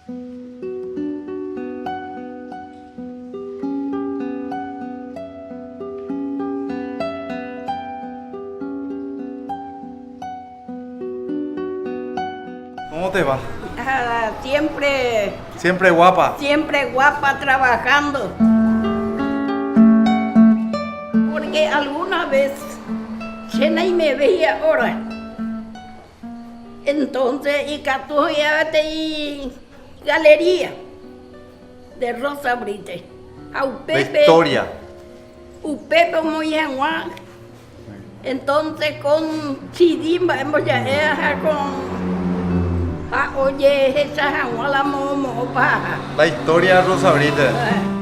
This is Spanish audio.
¿Cómo te va? Siempre, Siempre guapa. siempre guapa trabajando. Porque alguna vez Chena y me veía ahora. Entonces, y catuya y galería de Rosa Brite. A La Upepe, historia. Upepe muy agua. Entonces con Chidimba hemos ya con oye esa agua la momo paja. La historia de Rosa Brite.